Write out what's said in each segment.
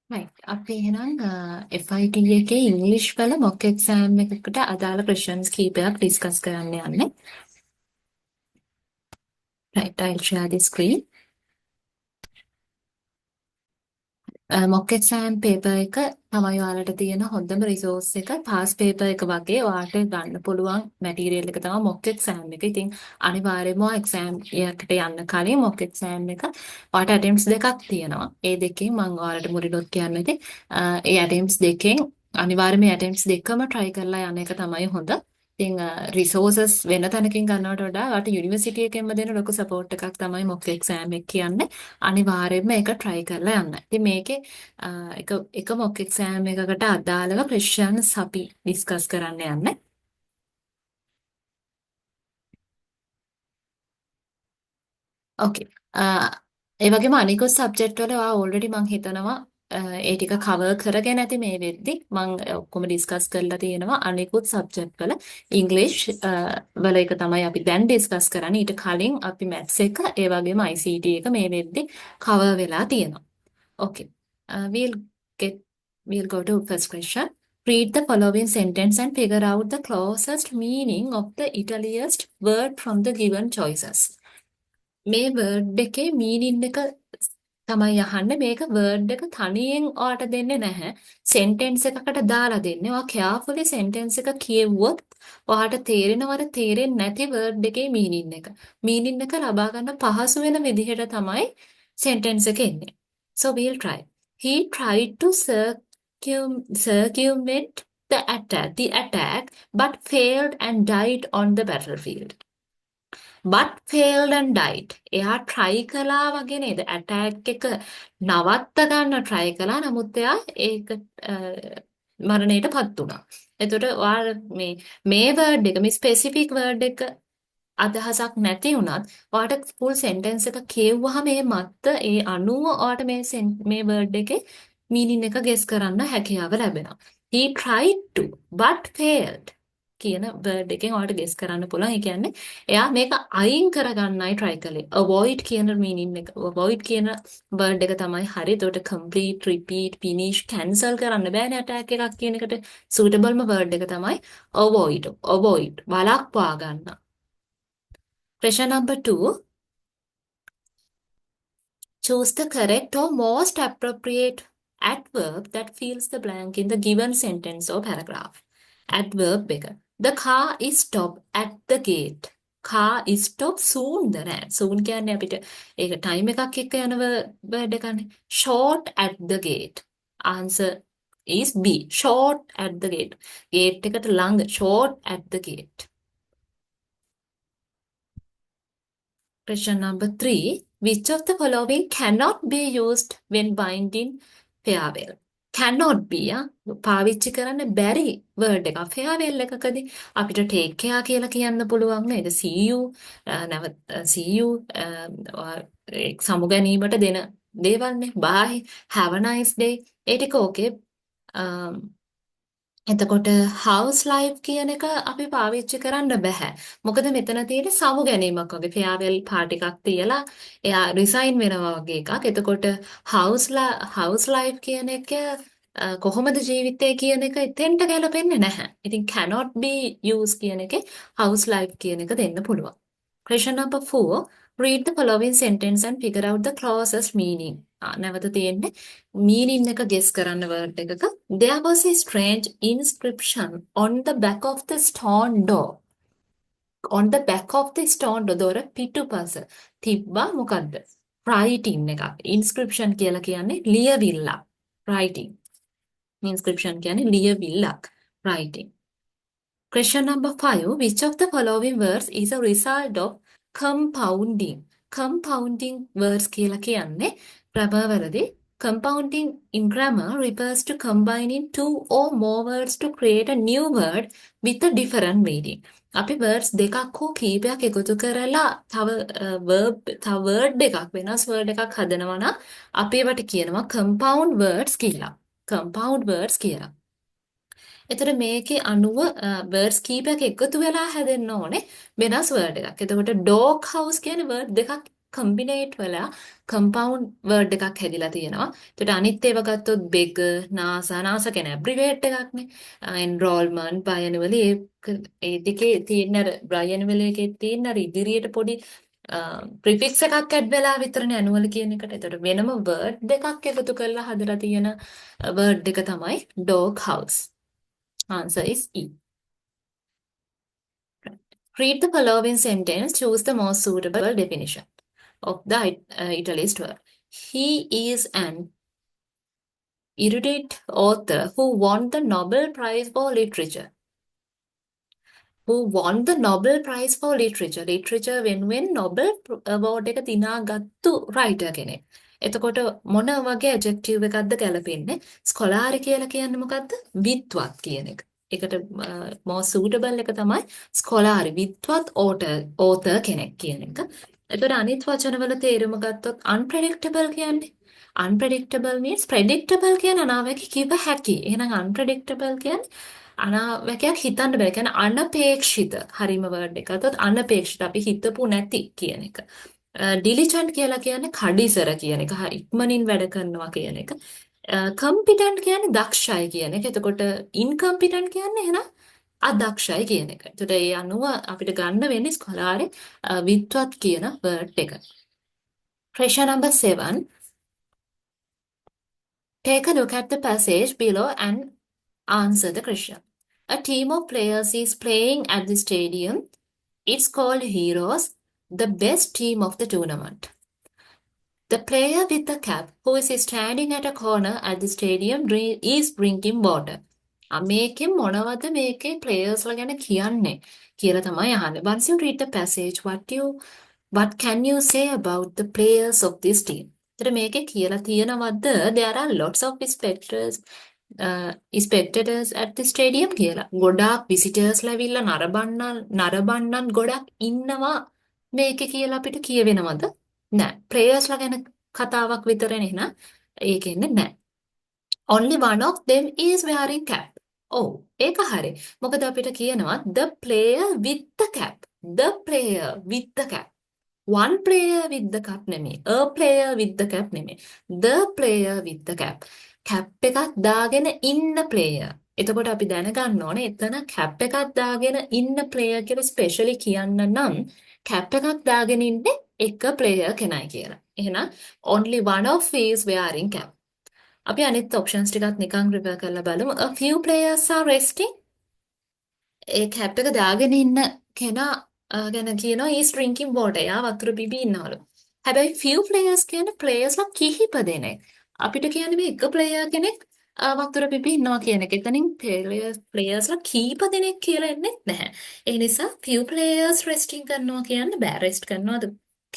right. අපි එහෙනම් FIT එකේ ඉංග්‍රීසි වල මොක් එක්සෑම් එකකට අදාළ questions කීපයක් discuss කරන්න යන්නේ. Right, I'll share the screen. Mock exam paper එක තමයි ඔයාලට තියෙන හොඳම resource එක. past paper එක වගේ ඔයාලට ගන්න පුළුවන් material එක තමයි මොක් එක්සෑම් එක. ඉතින් අනිවාර්යයෙන්ම exam එකකට යන්න කලින් මොක් එක්සෑම් එක ඔයාලට attempts දෙකක් තියෙනවා. ඒ දෙකෙන් මම ඔයාලට මුලින්ම කියන්න ඉතින් ඒ attempts දෙකෙන් අනිවාර්යයෙන්ම මේ attempts දෙකම try කරලා යන එක තමයි හොඳ. ඉතින් resources වෙන තැනකින් ගන්නවට වඩා ඔයාලට යුනිවර්සිටි එකෙන්ම දෙන ලොකු support එකක් තමයි මොක් එක්සෑම් එක කියන්නේ. අනිවාර්යයෙන්ම ඒක try කරලා යන්න. ඉතින් මේකේ එක මොක් එක්සෑම් එකකට අදාළව questions අපි discuss කරන්න යන්නේ. Okay. ඒ වගේම අනිකුත් subject වල ඔයා already මං හිතනවා ඒ ටික cover කරගෙන ඇති මේ වෙද්දි මං ඔක්කොම discuss කරලා තියෙනවා අනිකුත් subject වල English වල එක තමයි අපි දැන් discuss කරන්නේ ඊට කලින් අපි maths එක ඒ වගේම ICT එක මේ වෙද්දි cover වෙලා තියෙනවා. Okay. We'll get we'll go to first question. Read the following sentence and figure out the closest meaning of the earliest word from the given choices. මේ වර්ඩ් එකේ මීනින් එක තමයි අහන්නේ මේක වර්ඩ් එක තනියෙන් ඔයාට දෙන්නේ නැහැ සෙන්ටෙන්ස් එකකට දාලා දෙන්නේ ඔයා කෙයාෆුලි සෙන්ටෙන්ස් එක කියවුවොත් ඔයාට තේරෙනවද තේරෙන්නේ නැති වර්ඩ් එකේ මීනින් එක ලබා ගන්න පහසු වෙන විදිහට තමයි සෙන්ටෙන්ස් එක එන්නේ so we'll try he tried to circumvent the attack but failed and died on the battlefield but failed and died. එයා try කළා වගේ නේද? attack එක නවත්ත ගන්න try කළා. නමුත් එයා ඒක මරණයටපත් වුණා. එතකොට ඔයාලා මේ word එක මේ specific word එක අදහසක් නැති වුණත් ඔයාලට full sentence එක කියවුවාම මේ මත්ත ඒ අනුව ඔයාලට මේ word එකේ meaning එක guess කරන්න හැකියාව ලැබෙනවා. He tried to but failed කියන word එකෙන් ඔයාලට guess කරන්න පුළුවන්. ඒ කියන්නේ එයා මේක අයින් කරගන්නයි try කළේ. avoid කියන meaning එක avoid කියන word එක තමයි හරි. එතකොට complete, repeat, finish, cancel කරන්න බෑනේ attack එකක් කියන එකට suitable word එක තමයි avoid. avoid වළක්වා ගන්න. Question number 2. Choose the correct or most appropriate adverb that fills the blank in the given sentence or paragraph. Adverb එක. The car is stopped at the gate. Car is stopped soon ද නෑ. soon කියන්නේ අපිට ඒක time එකක් එක්ක යන word එකනේ. Short at the gate. Answer is B. Short at the gate. Gate එකට ළඟ. Short at the gate. Question number 3. Which of the following cannot be used when binding farewell? Cannot be පාවිච්චි කරන්න බැරි word එකක් farewell එකකදී අපිට take care කියලා කියන්න පුළුවන් නේද see you නැවත see you සමු ගැනීමට දෙන දේවල්නේ bye have a nice day ඒ ටික okay එතකොට house life කියන එක අපි පාවිච්චි කරන්න බෑ. මොකද මෙතන තියෙන්නේ සමු ගැනීමක් වගේ farewell party එකක් තියලා එයා resign වෙනවා වගේ එකක්. එතකොට house life කියන එක කොහොමද ජීවිතය කියන එක එතෙන්ට ගැලපෙන්නේ නැහැ. ඉතින් cannot be used කියන එකේ house life කියන එක දෙන්න පුළුවන්. Question number 4. Read the following sentence and figure out the closest meaning. නැවත තියෙන්නේ meaning එක guess කරන්න word එකක. There was a strange inscription on the back of the stone door. On the back of the stone door දොර පිටුපස තිබ්බා මොකද්ද? writing එකක්. inscription කියලා කියන්නේ ලියවිල්ලක්. writing. inscription කියන්නේ ලියවිල්ලක්. writing. Question number 5. Which of the following words is a result of compounding? Compounding words කියලා කියන්නේ ප්‍රභවවලදී compounding in grammar refers to combining two or more words to create a new word with a different meaning. අපි words දෙකක් හෝ කීපයක් එකතු කරලා තව word එකක් වෙනස් word එකක් හදනවා නම් අපි ඒවට කියනවා compound words කියලා. compound words කියලා. එතකොට මේකේ අණුව words කීපයක් එකතු වෙලා හැදෙන්න ඕනේ වෙනස් word එකක්. එතකොට dog house කියන word දෙකක් කම්බිනේට් වෙලා කම්පවුන්ඩ් වර්ඩ් එකක් හැදිලා තියෙනවා. එතකොට අනිත් ඒවා ගත්තොත් beg, NASA, NASA කියන්නේ ඇබ්‍රිවේට් එකක්නේ. enrollment, biannual ඒ දෙකේ තියෙන අර biannual එකේ තියෙන අර ඉදිරියට පොඩි ප්‍රිෆික්ස් එකක් ඇඩ් වෙලා විතරනේ ඇනුවල් කියන එකට. එතකොට වෙනම වර්ඩ් දෙකක් එකතු කරලා හදලා තියෙන වර්ඩ් එක තමයි dog house. Answer is E. Read the following sentence. Choose the most suitable definition of the Italy's verb. He is an erudite author who won the Nobel Prize for Literature. Who won the Nobel Prize for Literature. Literature වෙනුවෙන් Nobel award එක දිනාගත්තු writer කෙනෙක්. එතකොට මොන වගේ adjective එකක්ද ගැලපෙන්නේ? ස්කොලාරි කියලා කියන්නේ මොකද්ද? විද්වත් කියන එක. ඒකට most suitable එක තමයි ස්කොලාරි විද්වත් author කෙනෙක් කියන එක. එතකොට අනිත් වචනවල තේරුම ගත්තොත් unpredictable කියන්නේ unpredictable means predictable කියන අනාවැකි කිව හැකි. එහෙනම් unpredictable කියන්නේ අනාවැකයක් හිතන්න බෑ. කියන්නේ අනපේක්ෂිත. හරිම වර්ඩ් එක. අතත් අනපේක්ෂිත අපි හිතපු නැති කියන එක. ඩිලිජන්ට් කියලා කියන්නේ කඩිසර කියන එක. හරි ඉක්මනින් වැඩ කරනවා කියන එක. කම්පිටන්ට් කියන්නේ දක්ෂයි කියන එක. එතකොට ඉන්කම්පිටන්ට් කියන්නේ එහෙනම් අදක්ෂයි කියන එක. එතකොට ඒ අනුව අපිට ගන්න වෙන්නේ ස්කොලාරේ විද්වත් කියන වර්ඩ් එක. Question number 7. Take a look at the passage below and answer the question. A team of players is playing at the stadium. It's called Heroes, the best team of the tournament. The player with the cap, who is standing at a corner at the stadium, is drinking water. මේකෙන් මොනවද මේකේ players ලා ගැන කියන්නේ කියලා තමයි අහන්නේ. Once you read the passage, what can you say about the players of this team? ඒතර මේකේ කියලා තියෙනවද there are lots of spectators at the stadium කියලා. ගොඩාක් visitors ලැවිලා නරබන්නන් ගොඩක් ඉන්නවා මේකේ කියලා අපිට කියවෙනවද? නෑ. players ලා ගැන කතාවක් විතරනේ නේද? ඒකෙන්නේ නෑ. Only one of them is wearing cap. ඔව් ඒක හරි. මොකද අපිට කියනවා the player with the cap. The player with the cap. One player with the cap නෙමෙයි. A player with the cap නෙමෙයි. The player with the cap. cap එකක් දාගෙන ඉන්න player. එතකොට අපි දැනගන්න ඕනේ එතන cap එකක් දාගෙන ඉන්න player කියලා ස්පෙෂලි කියන්න නම් cap එකක් දාගෙන ඉන්නේ එක player කෙනයි කියලා. එහෙනම් only one of is wearing cap. අපි අනිත් options ටිකත් නිකන් රිවර් කරලා බලමු. A few players are resting. A cap එක දාගෙන ඉන්න කෙනා ගැන කියනවා is drinking water. එයා වතුර බිබී ඉන්නවලු. හැබැයි few players කියන්නේ players ලා කිහිප දෙනෙක්. අපිට කියන්නේ මේ එක player කෙනෙක් වතුර බිබී ඉන්නවා කියන එක. එතනින් players ලා කීප දෙනෙක් කියලා එන්නේ නැහැ. ඒ නිසා few players resting කරනවා කියන්න බෑ. rest කරනවාද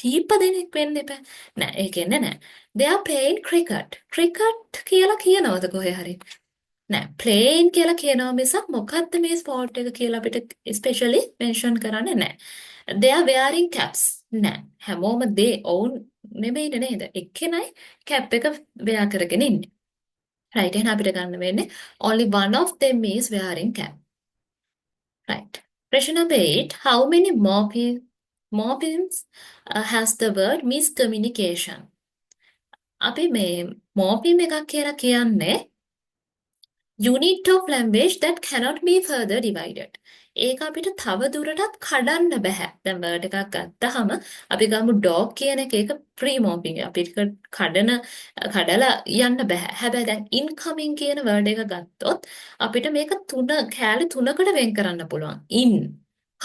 කීප දෙනෙක් වෙන්න එපා. නෑ ඒ කියන්නේ නෑ. They are playing cricket. cricket කියලා කියනවද කොහේ හරි? නෑ playing කියලා කියනවා මිසක් මොකද්ද මේ ස්පෝර්ට් එක කියලා අපිට ස්පෙෂලි මෙන්ෂන් කරන්නේ නෑ. They are wearing caps. නෑ හැමෝම they own නෙමෙයිනේ නේද? එක්කෙනයි cap එක wear කරගෙන ඉන්නේ. right එහෙනම් අපිට ගන්න වෙන්නේ only one of them is wearing cap. right. Question number 8. How many morphemes has the word miscommunication? අපි මේ morpheme එකක් කියලා කියන්නේ unit of language that cannot be further divided. ඒක අපිට තව දුරටත් කඩන්න බෑ. දැන් word එකක් ගත්තාම අපි ගමු dog කියන එක ඒක pre-morpheme. අපිට කඩලා යන්න බෑ. හැබැයි දැන් incoming කියන word එක ගත්තොත් අපිට මේක කෑලි තුනකට වෙන් කරන්න පුළුවන්. in,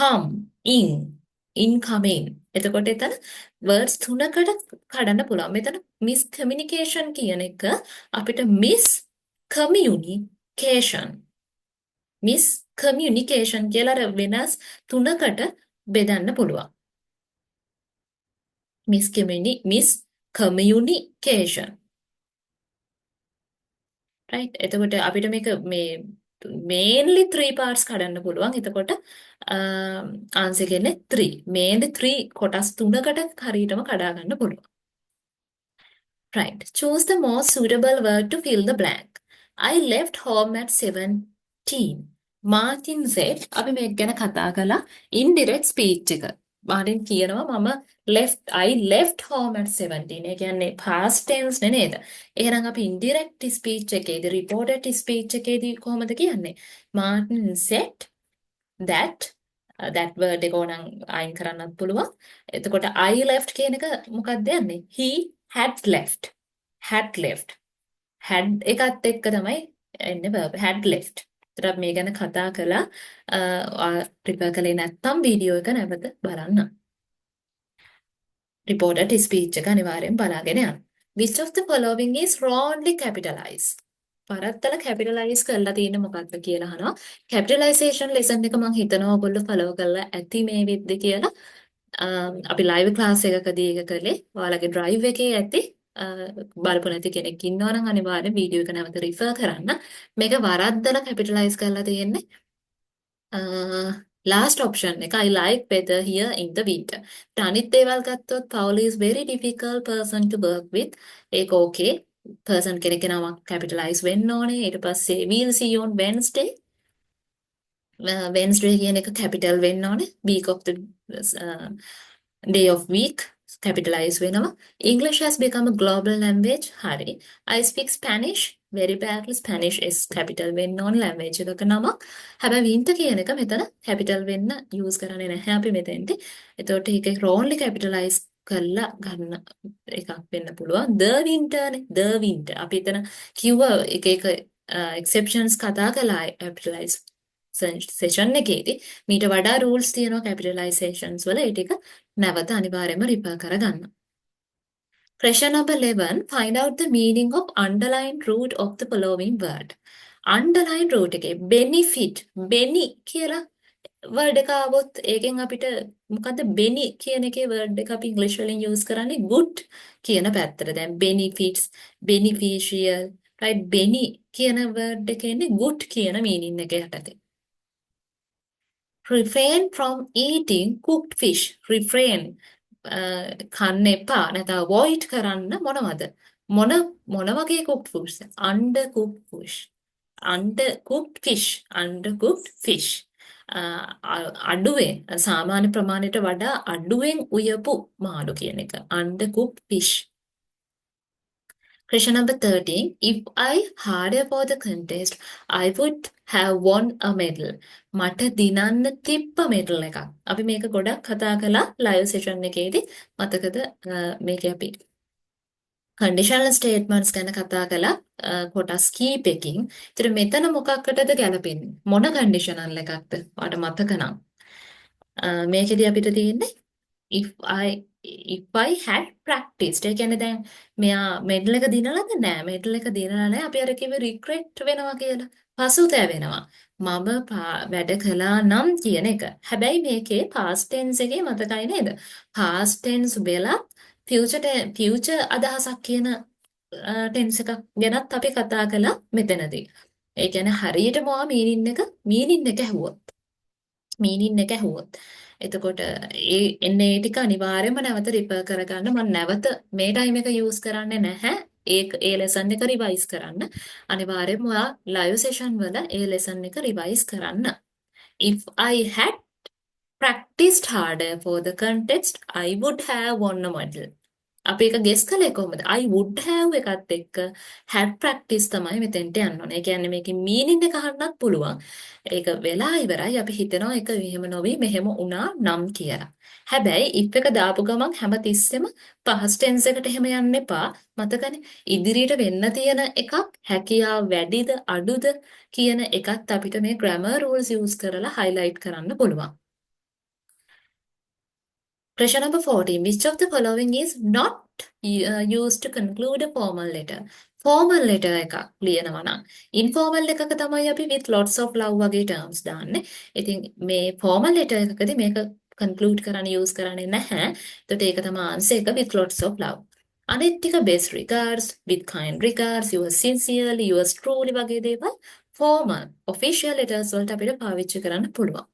come, in, incoming. එතකොට එතන words තුනකට කඩන්න පුළුවන්. මෙතන miscommunication කියන එක අපිට miscommunication කියලා වෙනස් තුනකට බෙදන්න පුළුවන්. miscommunication. right. එතකොට අපිට මේක මේ mainly 3 parts කඩන්න පුළුවන්. එතකොට answer කියන්නේ 3. mainly 3 කොටස් තුනකට හරියටම කඩා ගන්න පුළුවන්. right. Choose the most suitable word to fill the blank. I left home at 17. Martin said අපි මේක ගැන කතා කළා indirect speech එක. මාටින් කියනවා මම I left home at 17. ඒ කියන්නේ past tense නේ නේද? එහෙනම් අපි indirect speech එකේදී reported speech එකේදී කොහොමද කියන්නේ? Martin said that that word එක ඕනනම් අයින් කරන්නත් පුළුවන්. එතකොට I left කියන එක මොකක්ද යන්නේ? He had left. Had left. had එකත් එක්ක තමයි එන්නේ verb had left. ඒතර අපි මේ ගැන කතා කළා. ප්‍රිපේර් කළේ නැත්නම් වීඩියෝ එක නැවත බලන්න. reported speech එක අනිවාර්යෙන් බලාගෙන යන්න. Which of the following is wrongly capitalized? පරත්තල capitalize කරලා තියෙන්නේ මොකක්ද කියලා අහනවා. capitalization lesson එක මම හිතනවා ඔයගොල්ලෝ follow කරලා ඇති මේ වෙද්දි කියලා. අපි live class එකකදී ඒක කළේ. ඔයාලගේ drive එකේ ඇති බලපු නැති කෙනෙක් ඉන්නවා නම් අනිවාර්යෙන් වීඩියෝ එක නැවත refer කරන්න. මේක වරද්දලා capitalize කරලා තියෙන්නේ. last option එක I like weather here in the winter. අනිත් දේවල් ගත්තොත් Paul is very difficult person to work with. ඒක okay. person කෙනෙක්ගේ නමක් capitalize වෙන්න ඕනේ. ඊට පස්සේ we'll see you on Wednesday. Wednesday කියන එක capital වෙන්න ඕනේ. week of the day of week capitalize වෙනවා. English has become a global language. හරි. I speak Spanish very badly. Spanish is capital වෙන්න ඕනේ language එකක නමක්. හැබැයි winter කියන එක මෙතන capital වෙන්න use කරන්නේ නැහැ අපි මෙතෙන්දී. එතකොට ඒක wrongly capitalize කරලා ගන්න එකක් වෙන්න පුළුවන්. The winter නේ. The winter. අපි එතන කිව්ව එක එක exceptions කතා කළා capitalize session එකේදී මීට වඩා rules තියෙනවා capitalizations වල ඒ ටික නැවත අනිවාර්යයෙන්ම refer කරගන්න. Question number 11. Find out the meaning of underlined root of the following word. Underlined root එකේ benefit beni කියලා word එක આવොත් ඒකෙන් අපිට මොකද්ද beni කියන එකේ word එක අපි English වලින් use කරන්නේ good කියන පැත්තට. දැන් benefits beneficial right beni කියන word එකේ ඉන්නේ good කියන meaning එක යටතේ. refrain from eating cooked fish. refrain කන්න එපා නැත්නම් avoid කරන්න මොනවද? මොන වගේ cooked fish? undercooked fish. undercooked fish. undercooked fish. අඩුවෙන් සාමාන්‍ය ප්‍රමාණයට වඩා අඩුවෙන් උයපු මාළු කියන එක. undercooked fish. Question number 13. If I harder for the contest, I would have won a medal. මට දිනන්න තිබ්බ medal එකක්. අපි මේක ගොඩක් කතා කළා live session එකේදී. මතකද මේකේ අපි conditional statements ගැන කතා කළා කොටස් කීපකින්. ඒතර මෙතන මොකක්කටද ගැලපෙන්නේ? මොන conditional එකක්ද? ඔයාලට මතක නම්. මේකෙදී අපිට තියෙන්නේ if I had practiced. ඒ කියන්නේ දැන් මෙයා මෙඩල් එක දිනලාද නෑ මෙඩල් එක දිනලා නෑ අපි අර කිව්වේ regret වෙනවා කියලා පසුතැවෙනවා මම වැඩ කළා නම් කියන එක. හැබැයි මේකේ past tense එකේ මතකයි නේද? past tense වෙලා future අදහසක් කියන tense එකක් ගැනත් අපි කතා කළා මෙතනදී. ඒ කියන්නේ හරියටම meaning එක ඇහුවොත් එතකොට එන්නේ ඒ ටික අනිවාර්යයෙන්ම නැවත රිපර් කරගන්න. මම නැවත මේ ටයිම් එක යූස් කරන්නේ නැහැ. ඒ ලෙසන් එක රිවයිස් කරන්න. අනිවාර්යයෙන්ම ඔයා ලයිව් සෙෂන් වල ඒ ලෙසන් එක රිවයිස් කරන්න. If I had practiced harder for the contest, I would have won a medal. අපි එක ගෙස් කළේ කොහොමද? I would have එකත් එක්ක had practice තමයි මෙතෙන්ට යන්න ඕනේ. ඒ කියන්නේ මේකේ meaning එක අහන්නත් පුළුවන්. ඒක වෙලා ඉවරයි. අපි හිතනවා ඒක මෙහෙම නොවි මෙහෙම වුණා නම් කියලා. හැබැයි if එක දාපු ගමන් හැමතිස්සෙම past tense එකට එහෙම යන්න එපා. මතකනේ ඉදිරියට වෙන්න තියෙන එකක් හැකියාව වැඩිද අඩුද කියන එකත් අපිට මේ grammar rules use කරලා highlight කරන්න පුළුවන්. Question number 14. Which of the following is not used to conclude a formal letter? Formal letter එකක් ලියනවා නම් informal එකක තමයි අපි with lots of love වගේ terms දාන්නේ. ඉතින් මේ formal letter එකකදී මේක conclude කරන්න use කරන්නේ නැහැ. එතකොට ඒක තමයි answer එක with lots of love. අනිත් ටික best regards, with kind regards, yours sincerely, yours truly වගේ දේවල් formal official letters වලට අපිට පාවිච්චි කරන්න පුළුවන්.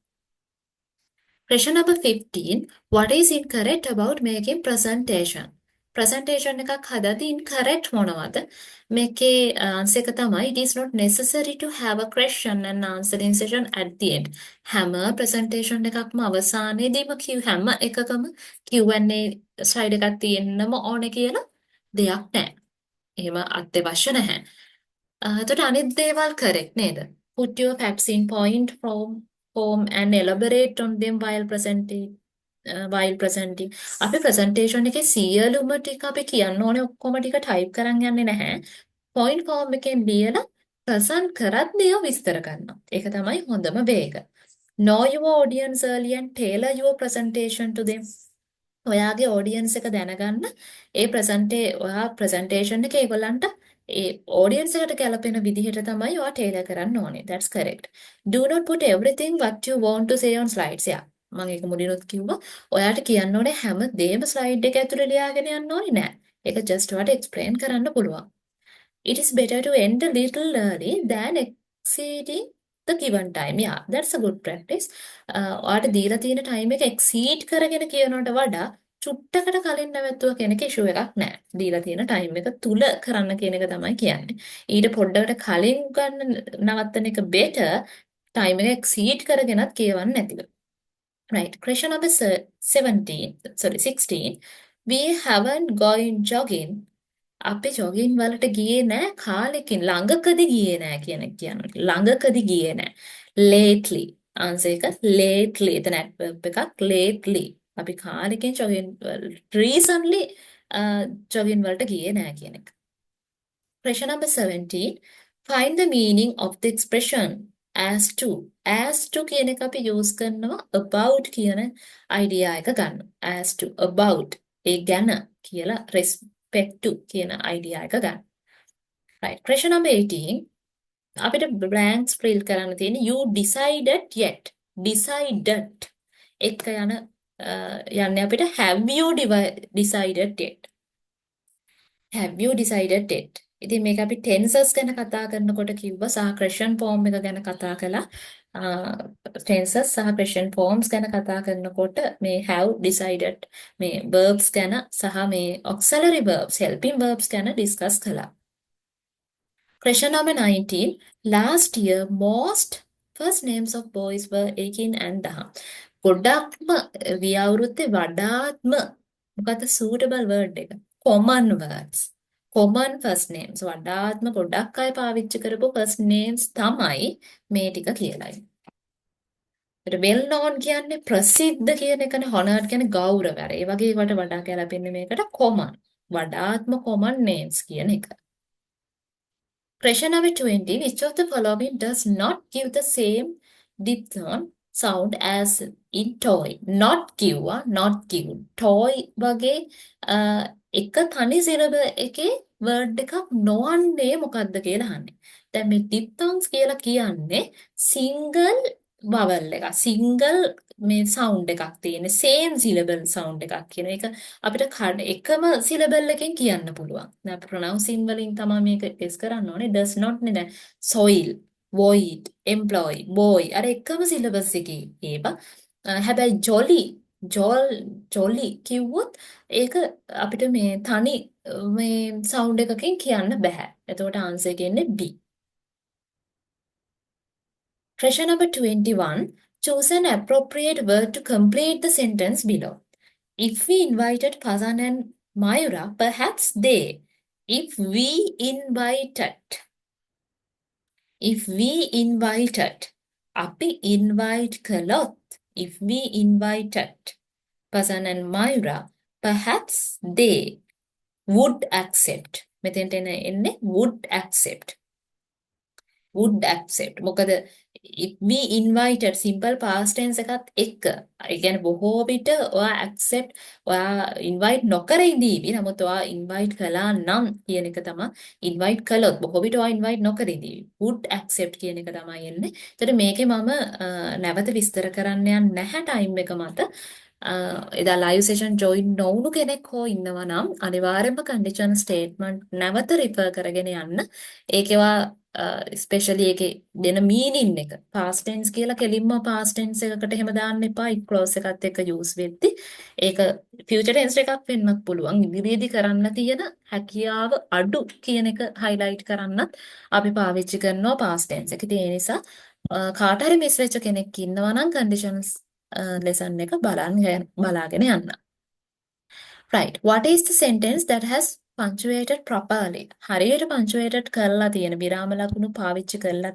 Question number 15. What is incorrect about making presentation? Presentation එකක් හදද්දී incorrect මොනවද? මේකේ answer එක තමයි it is not necessary to have a question and answering session at the end. හැම presentation එකක්ම අවසානයේදීම හැම එකකම Q&A slide එකක් තියෙන්නම ඕනේ කියලා දෙයක් නැහැ. එහෙම අත්‍යවශ්‍ය නැහැ. එතකොට අනිත් දේවල් correct නේද? Put your facts in point form and elaborate on them while presenting. අපි presentation එකේ සියලුම ටික අපි කියන්න ඕනේ ඔක්කොම ටික type කරන් යන්නේ නැහැ. point form එකෙන් ලියලා present කරද්දී විස්තර කරනවා. ඒක තමයි හොඳම way එක. Know your audience early and tailor your presentation to them. ඔයාගේ audience එක දැනගන්න ඔයා presentation එක ඒගොල්ලන්ට ඒ audience එකට ගැලපෙන විදිහට තමයි ඔයා tailor කරන්න ඕනේ. That's correct. Do not put everything what you want to say on slides. Yeah. මම ඒක මුලිනුත් කිව්වා. ඔයාට කියන්න ඕනේ හැම දෙයක්ම slide එක ඇතුලේ ලියාගෙන යන්න ඕනේ නෑ. ඒක just ඔයාට explain කරන්න පුළුවන්. It is better to end a little early than exceeding the given time. Yeah, that's a good practice. ඔයාට දීලා තියෙන time එක exceed කරගෙන කියනවට වඩා චුට්ටකට කලින් නැවතුව කෙනෙක් issue එකක් නැහැ. දීලා තියෙන time එක තුල කරන්න කියන එක තමයි කියන්නේ. ඊට පොඩ්ඩකට කලින් ගන්න නවත්තන එක better time එක exceed කරගෙනත් කියවන්න නැතිව. Right. Question number 16. We haven't gone jogging. අපි ජොගින් වලට ගියේ නෑ කාලෙකින් ළඟකදී ගියේ නෑ කියන එක කියනවා. ළඟකදී ගියේ නෑ. Lately. answer එක lately. එතන adverb එකක් lately. අපි කාලෙකින් recently ජොගින් වලට ගියේ නෑ කියන එක. Question number 17. Find the meaning of the expression as to. As to කියන එක අපි use කරනවා about කියන idea එක ගන්න. As to about ඒ ගැන කියලා respect to කියන idea එක ගන්න. Right. Question number 18. අපිට blanks fill කරන්න තියෙන්නේ you decided yet. Decided එක යන්නේ අපිට have you decided yet. Have you decided yet? ඉතින් මේක අපි tenses ගැන කතා කරනකොට කිව්වා සහ question form එක ගැන කතා කළා. tenses සහ question forms ගැන කතා කරනකොට මේ have decided මේ verbs ගැන සහ මේ auxiliary verbs helping verbs ගැන discuss කළා. Question number 19. Last year most first names of boys were Akin and Daha. ගොඩක්ම වියවුරුත්තේ වඩාත්ම මොකද suitable word එක? Common words. Common first names. වඩාත්ම ගොඩක් අය පාවිච්චි කරපු first names තමයි මේ ටික කියලායි. ඒත් well known කියන්නේ ප්‍රසිද්ධ කියන එකනේ honored කියන්නේ ගෞරවය. ඒ වගේ ඒවට වඩා ගැලපෙන්නේ මේකට common. වඩාත්ම common names කියන එක. Question number 20. Which of the following does not give the same diphthong sound as in toy? Not give, not give. Toy වගේ එක තනි syllable එකේ word එකක් නොවන්නේ මොකක්ද කියලා අහන්නේ. දැන් මේ diphthongs කියලා කියන්නේ single vowel එක. single මේ sound එකක් තියෙන same syllable sound එකක් කියන එක අපිට එකම syllable එකෙන් කියන්න පුළුවන්. දැන් pronouncing වලින් තමයි මේක ටෙස්ට් කරන්න ඕනේ. does not නේ දැන් soil, void, employ, boy අර එකම syllabus එකේ ඒවා. හැබැයි jolly කිව්වොත් ඒක අපිට මේ තනි මේ sound එකකින් කියන්න බෑ. එතකොට answer එක එන්නේ B. Question number 21. Choose an appropriate word to complete the sentence below. If we invited Pazan and Mayura, perhaps they. If we invited. අපි invite කළොත්. If we invited Pazan and Mayura, perhaps they would accept. මෙතෙන්ට එන්නේ would accept. මොකද if we invited simple past tense එකත් එක්ක ඒ කියන්නේ බොහෝ විට ඔයා accept ඔයා invite නොකර ඉඳීවි නමුත් ඔයා invite කළා නම් කියන එක තමයි invite කළොත් බොහෝ විට ඔයා invite නොකර ඉඳීවි would accept කියන එක තමයි එන්නේ. ඒතර මේකේ මම නැවත විස්තර කරන්න යන්නේ නැහැ time එක මත එදා ලයිව් සෙෂන් ජොයින් නොවුණු කෙනෙක් හෝ ඉන්නවා නම් අනිවාර්යයෙන්ම කන්ඩිෂන් ස්ටේට්මන්ට් නැවත රිෆර් කරගෙන යන්න. ඒකේවා ස්පෙෂලි ඒකේ දෙන මීනින් එක past tense කියලා කෙලින්ම past tense එකකට එහෙම දාන්න එපා. it clause එකත් එක්ක use වෙද්දි ඒක future tense එකක් වෙන්නත් පුළුවන්. ඉදිරියේදී කරන්න තියෙන හැකියාව අඩු කියන එක highlight කරන්නත් අපි පාවිච්චි කරනවා past tense එක. ඉතින් ඒ නිසා කාට හරි මිස් වෙච්ච කෙනෙක් ඉන්නවා නම් conditions lesson එක බලාගෙන යන්න. Right. What is the sentence that has punctuated properly? හරියට punctuated කරලා තියෙන විරාම ලකුණු පාවිච්චි කරලා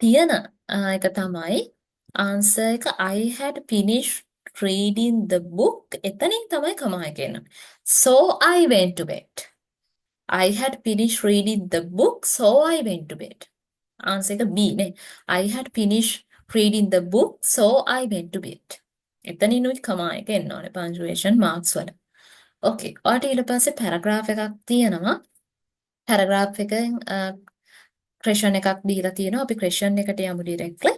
තියෙන එක තමයි answer එක I had finished reading the book. එතනින් තමයි කමා එක එන්නේ. So I went to bed. I had finished reading the book, so I went to bed. Answer එක B නේ. I had finished reading the book, so I went to bed. එතනිනුයි කමා එක එන්න ඕනේ punctuation marks වල. Okay. ඔයාට ඊට පස්සේ paragraph එකක් තියෙනවා. paragraph එකෙන් question එකක් දීලා තියෙනවා. අපි question එකට යමු directly.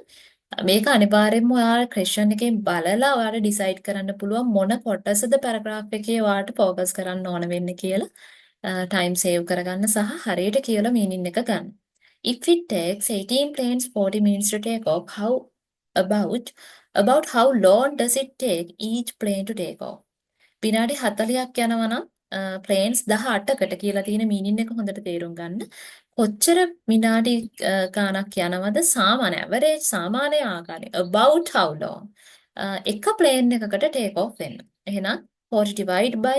මේක අනිවාර්යයෙන්ම ඔයාලා question එකෙන් බලලා ඔයාලා decide කරන්න පුළුවන් මොන කොටසද paragraph එකේ ඔයාලට focus කරන්න ඕන වෙන්නේ කියලා. time save කරගන්න සහ හරියට කියලා meaning එක ගන්න. If it takes 18 planes 40 minutes to take off, about how long does it take each plane to take off? විනාඩි 40ක් යනවා නම් planes 18කට කියලා තියෙන meaning එක හොඳට තේරුම් ගන්න. කොච්චර විනාඩි ගාණක් යනවද සාමාන්‍ය average සාමාන්‍ය ආකාරයෙන් about how long එක plane එකකට take off වෙන්න. එහෙනම් 40 divide by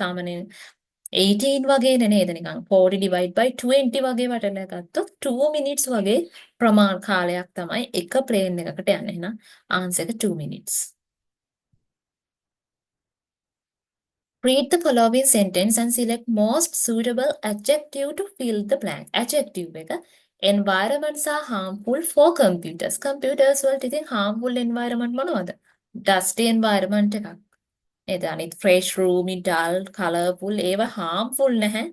සාමාන්‍ය 18 වගේනේ නේද නිකන් 40 divide by 20 වගේ වටලා ගත්තොත් 2 minutes වගේ ප්‍රමාණ කාලයක් තමයි එක plane එකකට යන්නේ. එහෙනම් answer එක 2 minutes. Read the following sentence and select most suitable adjective to fill the blank. Adjective එක environments are harmful for computers. Computers වලට ඉතින් harmful environment මොනවද? Dusty environment එකක්. නේද? අනිත් fresh room, dull, colorful ඒවා harmful නැහැ.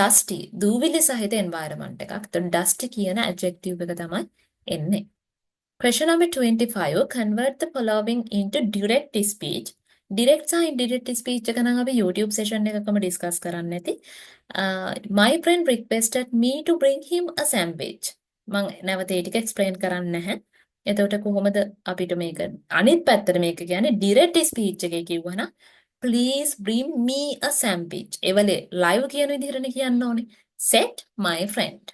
Dusty දූවිලි සහිත environment එකක්. ඒතකොට dusty කියන adjective එක තමයි එන්නේ. Question number 25. Convert the following into direct speech. Direct සහ indirect speech එක නම් අපි YouTube session එකකම discuss කරන්න ඇති. My friend requested me to bring him a sandwich. මම නැවත ඒ ටික explain කරන්නේ නැහැ. එතකොට කොහොමද අපිට මේක අනිත් පැත්තට මේක කියන්නේ direct speech එකේ කිව්වනම් please bring me a sandwich. ඒවලේ live කියන විදිහටනේ කියන්න ඕනේ. Said my friend.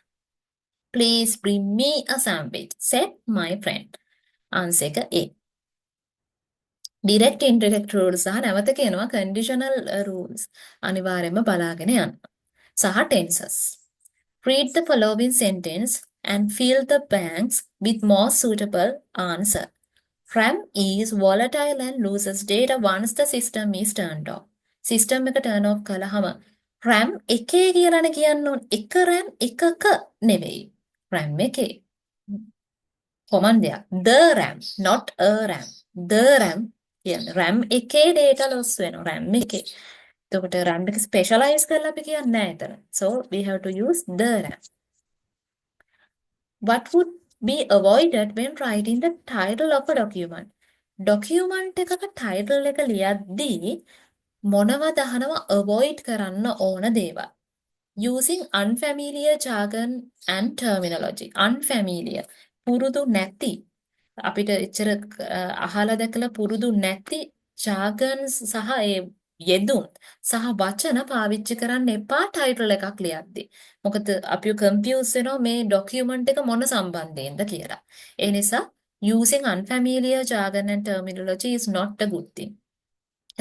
Please bring me a sandwich, said my friend. Answer එක A. Direct indirect rules සහ නැවත කියනවා conditional rules. අනිවාර්යයෙන්ම බලාගෙන යන්න. සහ tenses. Read the following sentence and fill the blanks with more suitable answer. RAM is volatile and loses data once the system is turned off. System එක turn off කළාම RAM එකේ කියලානේ කියන්න ඕනේ. එක RAM එකක නෙවෙයි. RAM එකේ. common දෙයක්. The RAM, not a RAM. The RAM කියන්නේ RAM එකේ data loss වෙනවා. RAM එකේ. එතකොට RAM එක specialize කරලා අපි කියන්නේ නැහැ එතන. So we have to use the RAM. What would be avoided when writing the title of a document? document එකක title එක ලියද්දී මොනවද අහනවා avoid කරන්න ඕන දේවල්? Using unfamiliar jargon and terminology. Unfamiliar. පුරුදු නැති අපිට එච්චර අහලා දැකලා පුරුදු නැති jargons සහ ඒ යෙදුම් සහ වචන පාවිච්චි කරන්න එපා ටයිටල් එකක් ලියද්දී. මොකද අපි කන්ෆියුස් වෙනවා මේ ડોකියුමන්ට් එක මොන සම්බන්ධයෙන්ද කියලා. ඒ නිසා using unfamiliar jargon and terminology is not a good thing.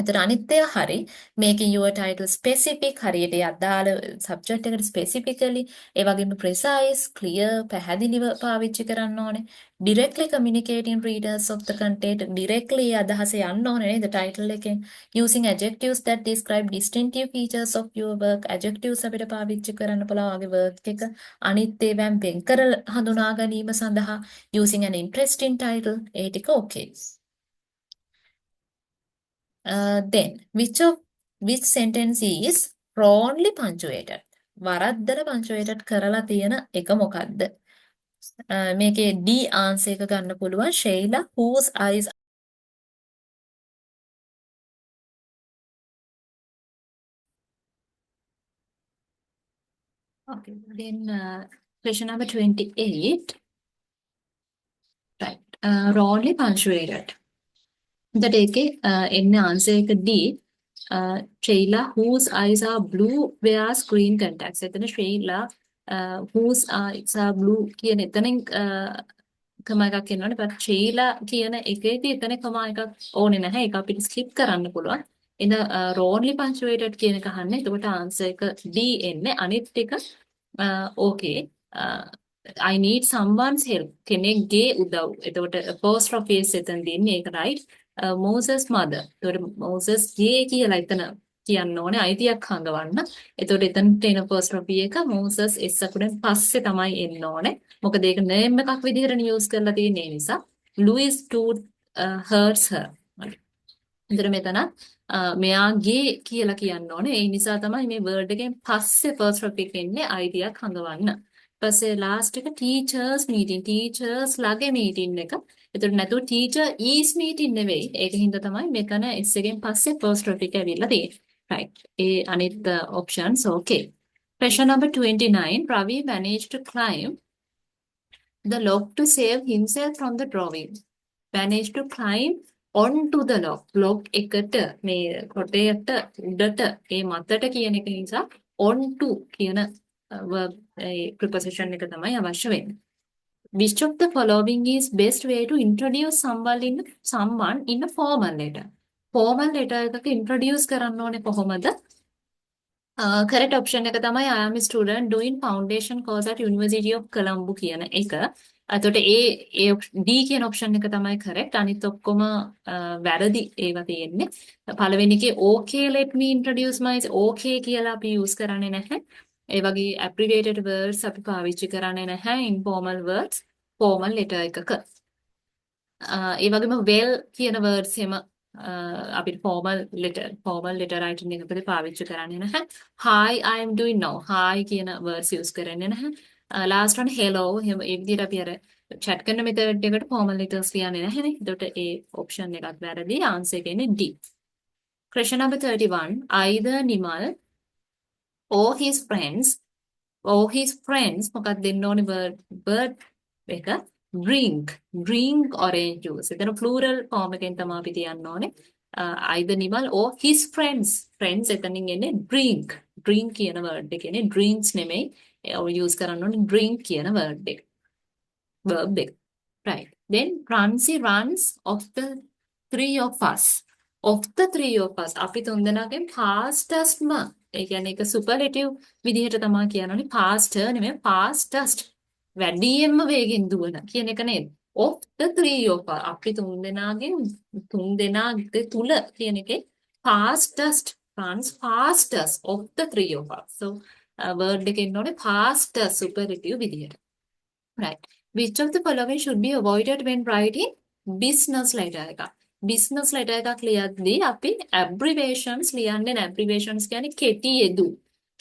එතන අනිත් ඒවා හරි making your title specific හරියට අදාළ subject එකට specifically ඒ වගේම precise clear පැහැදිලිව පාවිච්චි කරන්න ඕනේ directly communicating readers of the content directly අදහස යන්න ඕනේ නේද title එකෙන් using adjectives that describe distinctive features of your work adjectives අපිට පාවිච්චි කරන්න පුළුවන් වගේ work එක අනිත් ඒවාන් වෙන් කර හඳුනා ගැනීම සඳහා using an interesting title ඒ ටික okay. Then which sentence is wrongly punctuated? වරද්දලා punctuated කරලා තියෙන එක මොකක්ද? මේකේ D answer එක ගන්න පුළුවන්. Sheila whose eyes Okay, then question number 28. Right. Wrongly punctuated. එතකොට ඒකේ එන්නේ ආන්සර් එක D. Sheila whose eyes are blue wears green contacts. එතන Sheila whose eyes are blue කියන එතනින් කමා එකක් එනවනේ. but Sheila කියන එකේදී එතන කමා එකක් ඕනේ නැහැ. ඒක අපිට skip කරන්න පුළුවන්. එන wrongly punctuated කියන එක අහන්නේ. එතකොට ආන්සර් එක D එන්නේ. අනිත් ටික okay. I need someone's help. කෙනෙක්ගේ උදව්. එතකොට apostrophe s එතන දෙන්නේ ඒක right. Moses mother. එතකොට Moses ගේ කියලා එතන කියන්න ඕනේ අයිතියක් හංගවන්න. එතකොට එතනට එන apostrophe එක Moses s අකුරෙන් පස්සේ තමයි එන්න ඕනේ. මොකද ඒක name එකක් විදිහට use කරලා තියෙන නිසා. Louis tooth hurts her. එතන මෙතන මෙයාගේ කියලා කියන්න ඕනේ. ඒ නිසා තමයි මේ word එකෙන් පස්සේ apostrophe එක එන්නේ අයිතියක් හංගවන්න. ඊපස්සේ last එක teachers meeting. teachers ලාගේ meeting එක. එතකොට නැතුව teacher is meeting නෙවෙයි. ඒක හින්දා තමයි මෙතන s එකෙන් පස්සේ apostrophe එක ඇවිල්ලා තියෙන්නේ. Right. ඒ අනිත් options okay. Question number 29. Ravi managed to climb the log to save himself from the drawing. Managed to climb onto the log. log එකට මේ කොටයට උඩට ඒ මතට කියන එක නිසා onto කියන verb preposition එක තමයි අවශ්‍ය වෙන්නේ. Which of the following is best way to introduce someone in a formal letter? Formal letter එකක introduce කරන්න ඕනේ කොහොමද? correct option එක තමයි I am a student doing foundation course at University of Colombo කියන එක. එතකොට ඒ D කියන option එක තමයි correct. අනිත් ඔක්කොම වැරදි ඒවා තියෙන්නේ. පළවෙනි එකේ okay let me introduce myself okay කියලා අපි use කරන්නේ නැහැ. ඒ වගේ abbreviated words අපි පාවිච්චි කරන්නේ නැහැ informal words formal letter එකක. ඒ වගේම well කියන words එහෙම අපිට formal letter writing එකකදී පාවිච්චි කරන්නේ නැහැ. Hi I am doing now. Hi කියන words use කරන්නේ නැහැ. last one hello එහෙම ඒ විදිහට අපි අර chat කරන method එකට formal letters කියන්නේ නැහැ නේ. එතකොට ඒ option එකත් වැරදි. answer එක එන්නේ D. Question number 31. Either Nimal or his friends මොකක්ද දෙන්න ඕනේ word එක drink orange juice. එතන plural form එකෙන් තමයි අපි තියන්න ඕනේ. either Nimal or his friends එතනින් එන්නේ drink කියන word එක කියන්නේ drinks නෙමෙයි. use කරන්න ඕනේ drink කියන word එක. verb එක. Right. Then Ransi runs of the three of us. Of the three of us අපි තුන්දෙනාගෙන් fastestම ඒ කියන්නේ ඒක superlative විදිහට තමයි කියනෝනේ fast නෙමෙයි fastest වැඩියෙන්ම වේගෙන් දුවන කියන එක නේද? Of the three of us අපි තුන්දෙනාගෙන් තුන්දෙනාගේ තුල කියන එකේ fastest runs fastest of the three of us. So word එකේ ඉන්නෝනේ fastest superlative විදිහට. Right. Which of the following should be avoided when writing business letter එක? business letter එකක් ලියද්දී අපි abbreviations ලියන්නේ නැහැ. abbreviations කියන්නේ කෙටි යෙදුම්.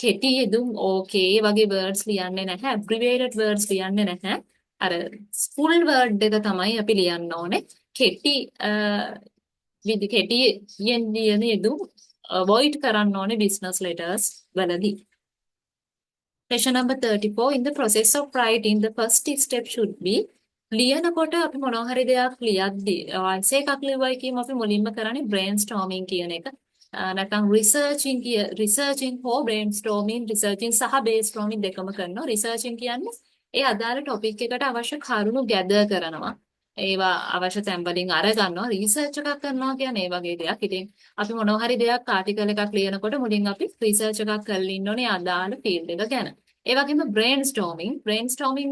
කෙටි යෙදුම් okay වගේ words ලියන්නේ නැහැ. abbreviated words ලියන්නේ නැහැ. අර full word එක තමයි අපි ලියන්න ඕනේ. කෙටියෙන් ලියන යෙදුම් avoid කරන්න ඕනේ business letters වලදී. Question number 34. In the process of writing, the first step should be ලියනකොට අපි මොනවා හරි දෙයක් ලියද්දී essay එකක් ලියුවයි කියමු අපි මුලින්ම කරන්නේ brainstorming කියන එක. නැත්නම් researching for brainstorming researching සහ brainstorming දෙකම කරනවා. researching කියන්නේ ඒ අදාළ topic එකට අවශ්‍ය කරුණු gather කරනවා. ඒවා අවශ්‍ය තැන් වලින් අරගන්නවා. research එකක් කරනවා කියන්නේ ඒ වගේ දෙයක්. ඉතින් අපි මොනවා හරි දෙයක් article එකක් ලියනකොට මුලින් අපි research එකක් කරලා ඉන්න ඕනේ අදාළ field එක ගැන. ඒ වගේම brainstorming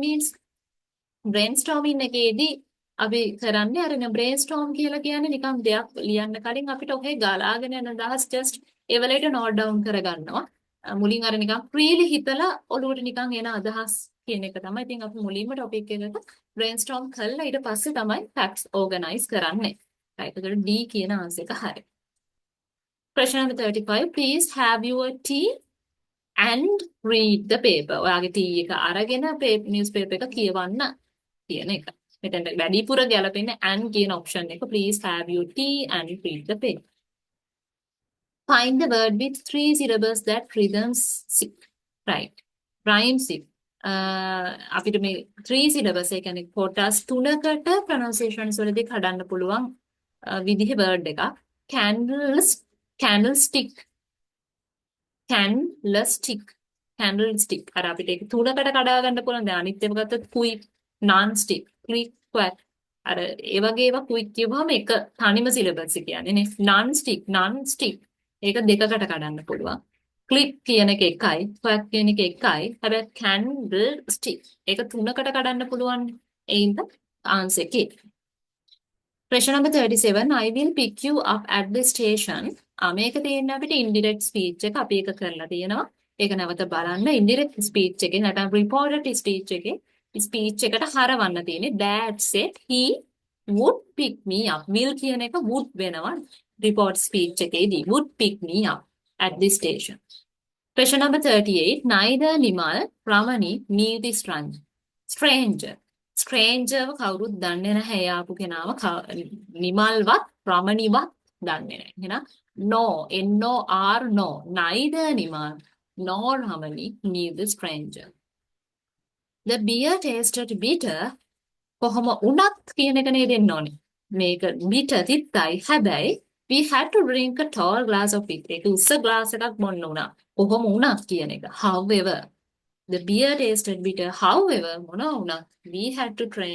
means brainstorming එකේදී අපි කරන්නේ අර brainstorm කියලා කියන්නේ නිකන් දෙයක් ලියන්න කලින් අපිට ඔහේ ගලාගෙන යන අදහස් just ඒවලට note down කරගන්නවා. මුලින් අර නිකන් freely හිතලා ඔළුවට නිකන් එන අදහස් කියන එක තමයි. ඉතින් අපි මුලින්ම topic එකක brainstorm කරලා ඊට පස්සේ තමයි facts organize කරන්නේ. right. ඒකට D කියන answer එක හරියි. Question number 35. Please have your tea and read the paper. ඔයාගේ tea එක අරගෙන newspaper එක කියවන්න කියන එක. මෙතන වැඩිපුර ගැලපෙන්නේ and කියන option එක. Please have your tea and read the paper. Find the word with 3 syllables that rhythms right. rhymes if අපිට මේ 3 syllabus ඒ කියන්නේ කොටස් 3කට pronunciations වලදී කඩන්න පුළුවන් විදිහේ word එකක් candles candlestick candlestick candlestick අර අපිට ඒක 3කට කඩා ගන්න පුළුවන් දැන් අනිත් ඒවා ගත්තොත් quick non stick click quack අර ඒ වගේ ඒවා quick කියවම එක තනිම syllabus එක කියන්නේ නේ non stick ඒක දෙකකට කඩන්න පුළුවන් click කියන එක එකයි quack කියන එක එකයි හැබැයි candlestick ඒක 3කට කඩන්න පුළුවන් ඒ ඉඳ answer එකේ Question number 37 I will pick you up at the station. මේක තියෙන්නේ අපිට indirect speech එක අපි එක කරලා තියෙනවා. ඒක නැවත බලන්න indirect speech එකේ නැත්නම් reported speech එකේ speech එකට හරවන්න තියෙන්නේ Dad said he would pick me up. will කියන එක would වෙනවා. report speech එකේදී would pick me up at the station. Question number 38 neither Nimal Ramani knew the stranger. ස්ට්‍රේන්ජර්ව කවුරුත් දන්නේ නැහැ යාපු කෙනාව නිමල්වත් රමණිවත් දන්නේ නැහැ. එහෙනම් no no neither Nimal nor Ramani knew the stranger. The beer tasted bitter කොහොම වුණත් කියන එක නේද එන්න ඕනේ. මේක bitter තිත්තයි හැබැයි we had to drink a tall glass of it. ඒක උස්ස glass එකක් බොන්න උනා. කොහොම වුණත් කියන එක. However the beer tasted bitter. However, මොනවා වුණත් we had to try.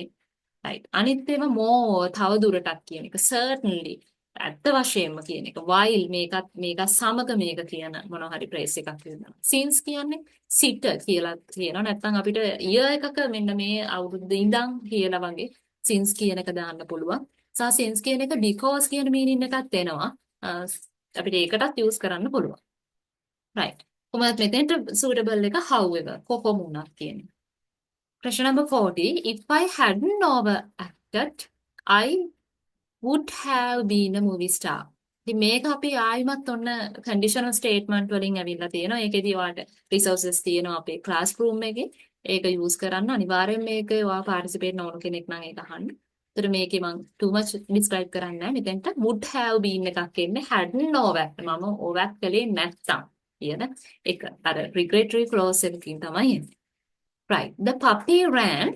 Right. අනිත් ඒවා more තව දුරටත් කියන එක. Certainly. ඇත්ත වශයෙන්ම කියන එක. While මේක සමග මේක කියන මොනවා හරි phrase එකක් කියනවා. Since කියන්නේ sit කියලා කියනවා. නැත්නම් අපිට year එකක මෙන්න මේ අවුරුද්ද ඉඳන් කියලා වගේ since කියන එක දාන්න පුළුවන්. සහ since කියන එක because කියන meaning එකත් එනවා. අපිට ඒකටත් use කරන්න පුළුවන්. Right. කොහොමද මෙතෙන්ට suitable එක however කොහොම වුණත් කියන එක. Question number 40 if I hadn't overacted I would have been a movie star. ඉතින් මේක අපි ආයිමත් ඔන්න conditional statement වලින් ඇවිල්ලා තියෙනවා. ඒකෙදී ඔයාලට resources තියෙනවා අපේ classroom එකේ. ඒක use කරන්න අනිවාර්යෙන් මේක ඔයා participate නොවුණු කෙනෙක් නම් ඒක අහන්න. ඒතර මේකේ මම too much describe කරන්නේ නැහැ. මෙතෙන්ට would have been එකක් එන්නේ hadn't overacted. මම overact කළේ නැත්තම්. කියන එක අර regulatory clause එකකින් තමයි එන්නේ. Right. The puppy ran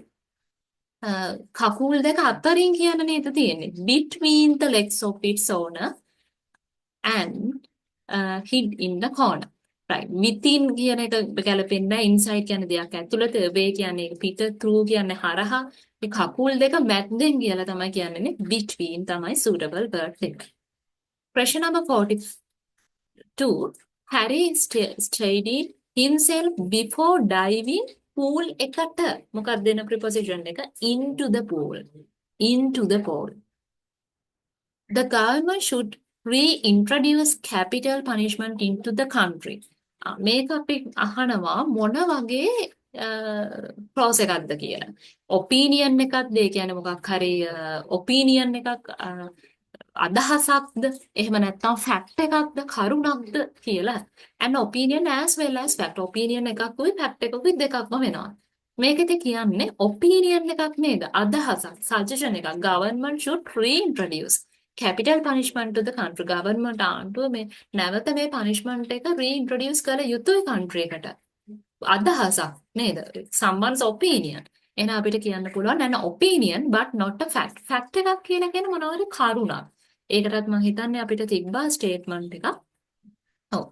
කකුල් දෙක අතරින් කියන නේද තියෙන්නේ. Between the legs of its owner and hid in the corner. Right. Within කියන එක ගැලපෙන්නේ inside කියන දෙයක් ඇතුළත away කියන්නේ පිට through කියන්නේ හරහා මේ කකුල් දෙක මැද්දෙන් කියලා තමයි කියන්නේ between තමයි suitable word එක. Question number 42 Harry steadied himself before diving pool එකට මොකක්ද දෙන preposition එක into the pool. The government should reintroduce capital punishment into the country. මේක අපි අහනවා මොන වගේ clause එකක්ද කියලා. opinion එකක්ද ඒ කියන්නේ මොකක් හරි opinion එකක් අදහසක්ද එහෙම නැත්නම් fact එකක්ද කරුණක්ද කියලා and opinion as well as fact opinion එකකුයි fact එකකුයි දෙකක්ම වෙනවා මේකෙදි කියන්නේ opinion එකක් නේද අදහසක් suggestion එකක් government should reintroduce capital punishment to the country government ආණ්ඩුව මේ නැවත මේ punishment එක reintroduce කළ යුතුයි country එකට අදහසක් නේද someone's opinion එහෙනම් අපිට කියන්න පුළුවන් an opinion but not a fact fact එකක් කියලා කියන්නේ මොනවද කරුණක් ඒකටත් මම හිතන්නේ අපිට තිබ්බා ස්ටේට්මන්ට් එකක්. ඔව්.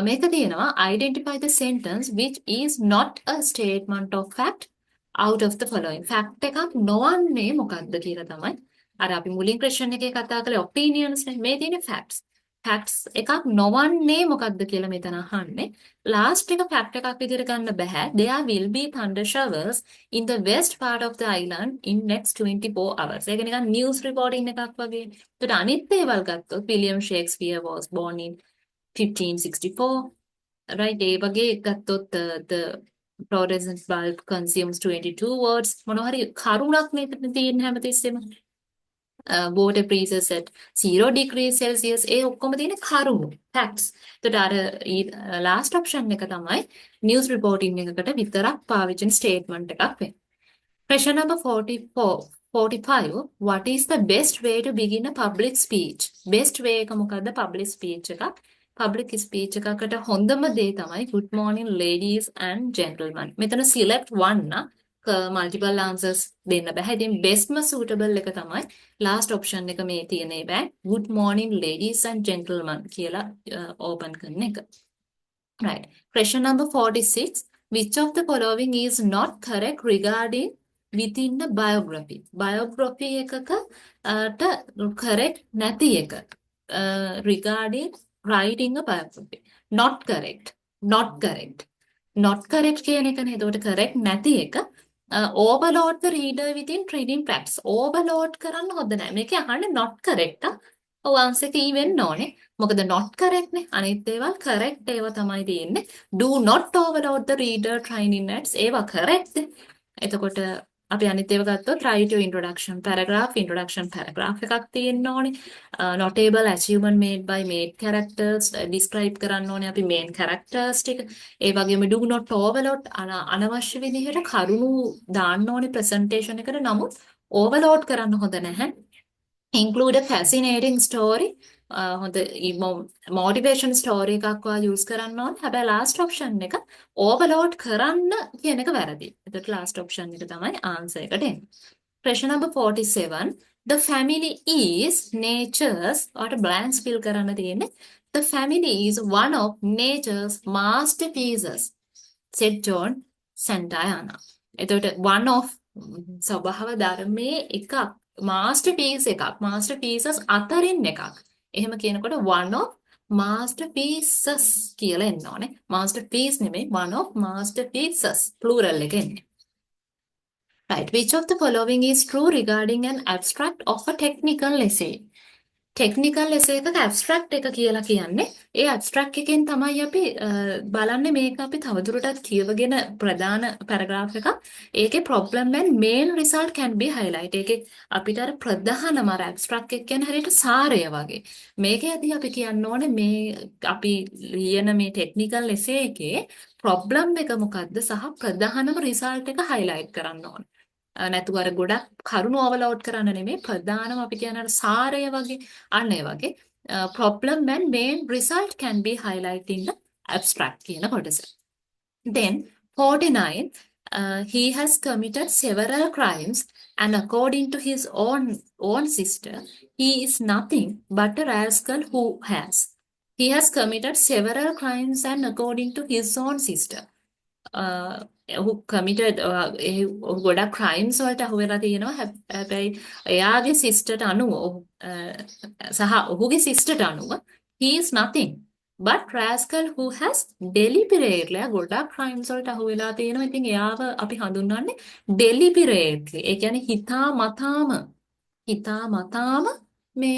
මේක තියෙනවා identify the sentence which is not a statement of fact out of the following. fact එකක් නොවන්නේ මොකක්ද කියලා තමයි. අර අපි මුලින් question එකේ කතා කළේ opinions නේ. මේ තියෙන්නේ facts. facts එකක් නොවන්නේ මොකක්ද කියලා මෙතන අහන්නේ. last එක fact එකක් විදිහට ගන්න බෑ. There will be thunder showers in the west part of the island in next 24 hours. ඒක නිකන් news reporting එකක් වගේ. ඒකට අනිත් ඒවල් ගත්තොත් William Shakespeare was born in 1564. Right ඒ වගේ ගත්තොත් the fluorescent bulb consumes 22 watts. මොනවා හරි කරුණක් නේද තියෙන්නේ හැමතිස්සෙම. water freezes at 0 degrees Celsius ඒ ඔක්කොම තියෙන කරුණු facts. එතකොට අර last option එක තමයි news reporting එකකට විතරක් පාවිච්චි කරන statement එකක් වෙන්නේ. Question number 45 what is the best way to begin a public speech? best way එක මොකද්ද public speech එකක් public speech එකකට හොඳම දේ තමයි good morning ladies and gentlemen. මෙතන select one නා multiple answers දෙන්න බෑ. ඉතින් bestම suitable එක තමයි last option එක මේ තියෙන බෑ. good morning ladies and gentlemen කියලා open කරන එක. Right. Question number 46. Which of the following is not correct regarding within the biography? Biography එකක correct නැති එක. Regarding writing a biography. Not correct. Not correct. Not correct කියන එකනේ. එතකොට correct නැති එක. Overload the reader within reading practice. Overload කරන්න හොඳ නැහැ. මේක අහන්නේ not correct. ඔව් answer එක E වෙන්න ඕනේ. මොකද not correct නේ. අනිත් ඒවා correct ඒවා තමයි තියෙන්නේ. Do not overload the reader training notes. ඒවා correct. එතකොට අපි අනිත් ඒවා ගත්තොත් write your introduction paragraph එකක් තියෙන්න ඕනේ. Notable achievement made by main characters describe කරන්න ඕනේ අපි main characters ටික. ඒ වගේම do not overload අනවශ්‍ය විදිහට කරුණු දාන්න ඕනේ presentation එකට. නමුත් overload කරන්න හොඳ නැහැ. Include a fascinating story. හොඳ motivation story එකක් වා use කරන්න ඕනේ. හැබැයි last option එක overload කරන්න කියන එක වැරදි. එතකොට last option එක තමයි answer එකට එන්නේ. Question number 47. The family is nature's or blanks fill කරන්න තියෙන්නේ. The family is one of nature's masterpieces, said John Santayana. එතකොට one of ස්වභාව ධර්මයේ එකක් masterpiece එකක් masterpieces අතරින් එකක්. එහෙම කියනකොට one of masterpieces කියලා එන්න ඕනේ. masterpiece නෙමෙයි one of masterpieces plural එක එන්නේ. Right. Which of the following is true regarding an abstract of a technical essay? Technical essay එකක abstract එක කියලා කියන්නේ ඒ abstract එකෙන් තමයි අපි බලන්නේ මේක අපි තවදුරටත් කියවගෙන ප්‍රධාන paragraph එකක්. ඒකේ problem and main result can be highlight. ඒකේ අපිට අර ප්‍රධානම අර abstract එක කියන්නේ හරියට සාරය වගේ. මේකේදී අපි කියන්න ඕනේ මේ අපි ලියන මේ technical essay එකේ problem එක මොකද්ද සහ ප්‍රධානම result එක highlight කරන්න ඕනේ. නැතුව අර ගොඩක් කරුණු ඕවර්ලෝඩ් කරන්න නෙමෙයි ප්‍රධානම අපි කියන අර සාරය වගේ අන්න ඒ වගේ problem and main result can be highlighted in the abstract කියන කොටස. Then 49 he has committed several crimes and according to his own sister he is nothing but a rascal who has. He has committed several crimes and according to his own sister. who committed ගොඩක් crimes වලට අහු වෙලා තියෙනවා. හැබැයි එයාගේ සිස්ටර්ට අනුව සහ ඔහුගේ සිස්ටර්ට අනුව he is nothing but rascal who has deliberately ගොඩක් crimes වලට අහු වෙලා තියෙනවා. ඉතින් එයාව අපි හඳුන්වන්නේ deliberately. ඒ කියන්නේ හිතාමතාම මේ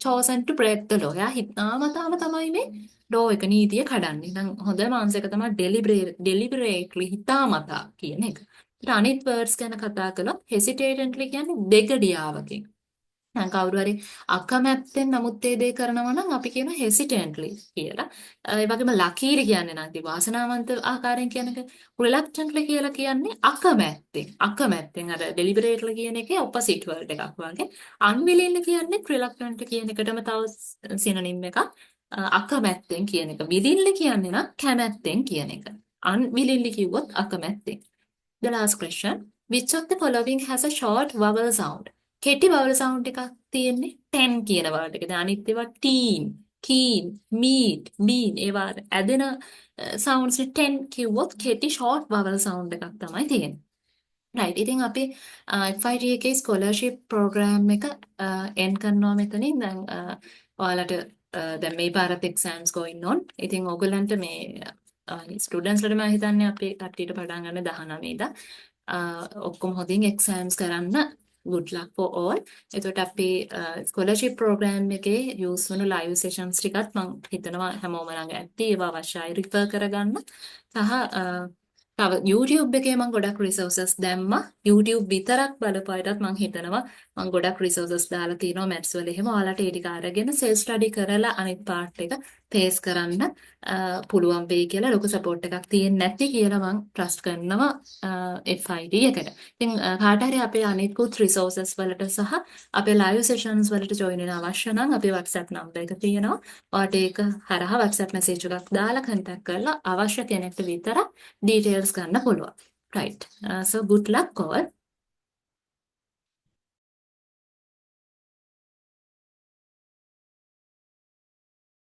chosen to break the law. එයා හිතාමතාම තමයි මේ law එක නීතිය කඩන්නේ. දැන් හොඳම answer එක තමයි deliberately හිතාමතා කියන එක. ඊට අනිත් words ගැන කතා කළොත් hesitantly කියන්නේ දෙගඩියාවකින්. දැන් කවුරු හරි අකමැත්තෙන් නමුත් ඒ දේ කරනවා නම් අපි කියනවා hesitantly කියලා. ඒ වගේම luckily කියන්නේ නම් වාසනාවන්ත ආකාරයෙන් කියන එක reluctantly කියලා කියන්නේ අකමැත්තෙන් අර deliberately කියන එකේ opposite word එකක් වගේ. unwillingly කියන්නේ reluctantly කියන එකටම තව synonym එකක්. අකමැත්තෙන් කියන එක. willingly කියන්නේ නම් කැමැත්තෙන් කියන එක. unwillingly කිව්වොත් අකමැත්තෙන්. The last question. Which of the following has a short vowel sound? කෙටි vowel sound එකක් තියෙන්නේ 10 කියන word එක. දැන් අනිත් ඒවා teen, keen, meet, mean ඒවා ඇදෙන sounds 10 කිව්වොත් කෙටි short vowel sound එකක් තමයි තියෙන්නේ. right. ඉතින් අපි FITA scholarship program එක end කරනවා මෙතනින්. දැන් ඔයාලට දැන් මේ පාරත් exams going on. ඉතින් ඔයගොල්ලන්ට මේ ස්ටුඩන්ට්ස් ලට මම හිතන්නේ අපේ කට්ටියට පටන් ගන්න 19 ඉඳන් ඔක්කොම හොඳින් exams කරන්න. good luck for all. එතකොට අපි scholarship program එකේ use වුණු live sessions ටිකත් මම හිතනවා හැමෝම ළඟ ඇති ඒවා අවශ්‍යයි refer කරගන්න. සහ තව YouTube එකේ මම ගොඩක් resources දැම්මා. YouTube විතරක් බලපුවාටත් මම හිතනවා මම ගොඩක් resources දාලා තියෙනවා maths වල එහෙම ඔයාලට ඒ ටික අරගෙන self study කරලා අනිත් part එක ෆේස් කරන්න පුළුවන් වෙයි කියලා ලොකු සපෝට් එකක් තියෙන්නේ නැති කියලා මම ට්‍රස්ට් කරනවා FID එකට. ඉතින් කාට හරි අපේ අනිකුත් රිසෝසස් වලට සහ අපේ ලයිව් සෙෂන්ස් වලට ජොයින් වෙන්න අවශ්‍ය නම් අපේ WhatsApp නම්බර් එක තියෙනවා. ඔයාලට ඒක හරහා WhatsApp මැසේජ් එකක් දාලා කන්ටැක්ට් කරලා අවශ්‍ය කෙනෙක්ට විතර ඩීටේල්ස් ගන්න පුළුවන්. Right. So good luck all.